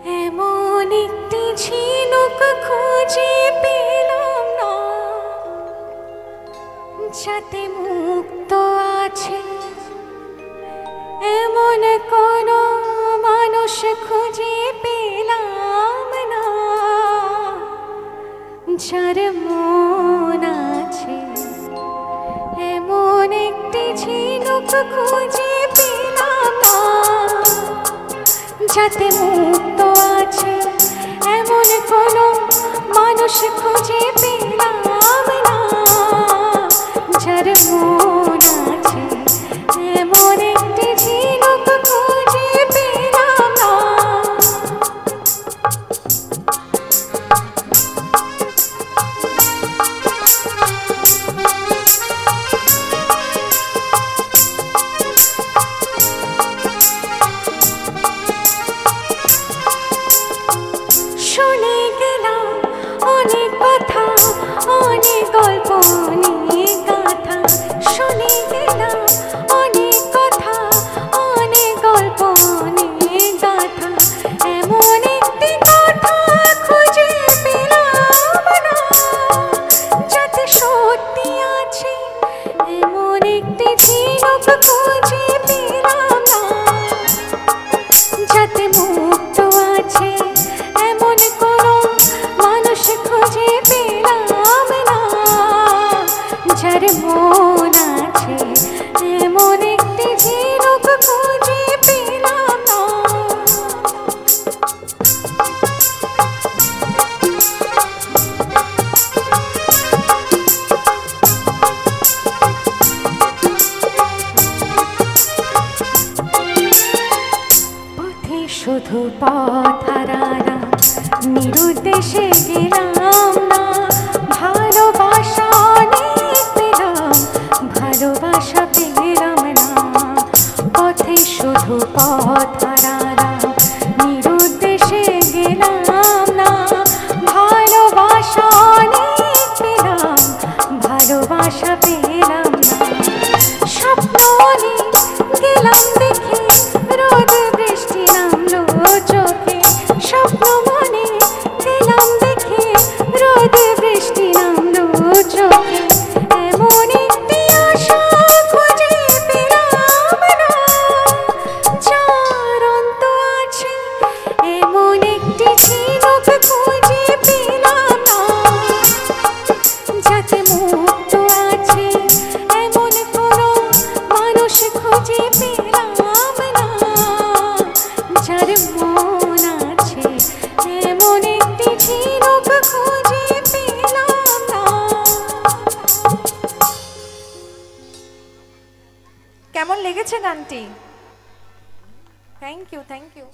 এমন একটি ঝিনুক খুঁজে পেলাম না, যাতে মুক্ত আছে এমন কোনো মানুষ খুঁজে পেলাম না, যার মন আছে। এমন একটি ঝিনুক খুঁজে পেলাম না, যাতে মুক্ত আছে এমন কোনো মানুষ খুঁজে পেলাম না, যার মন আছে। এমন একটি ঝিনুক খুঁজে পেলাম না। শুনে গেলাম অনেক কথা, অনেক গল্প, অনেক গাথা। শুনে গেলাম অনেক কথা, অনেক গল্প, অনেক গাথা। এমন একটি কথা খুঁজে পেলাম না, যাতে সত্যি আছে। এমন একটি ঝিনুক খুঁজে পেলাম না, যাতে মুক্ত আছে এমন কোনো মানুষ খুঁজে পেলাম না, যার মন আছে। এমন একটি ঝিনুক খুঁজে পেলাম না। পথে শুধু পথ হারালাম, নিরুদ্দেশে গেলাম না। ভালোবাসা অনেক পেলাম, ভালোবাসা পেলাম না। পথে শুধু পথ হারালাম, নিরুদ্দেশে গেলাম না। ভালোবাসা অনেক পেলাম, ভালোবাসা পেলাম না। স্বপ্ন অনেক গেলাম দেখে, রোদ বৃষ্টি নামলো চোখে। স্বপ্ন মনে গেলাম দেখে, রোদ বৃষ্টি নামলো চোখে। এমন একটি আশা খুঁজে পেলাম না, যার অন্ত আছে। এমন একটি ঝিনুক খুঁজে পেলাম না, যাতে মুক্ত আছে এমন কোনো মানুষ খুঁজে পেলাম না, যার মন আছে। এমন একটি ঝিনুক খুঁজে পেলাম না। কেমন লেগেছে গানটি? Thank you.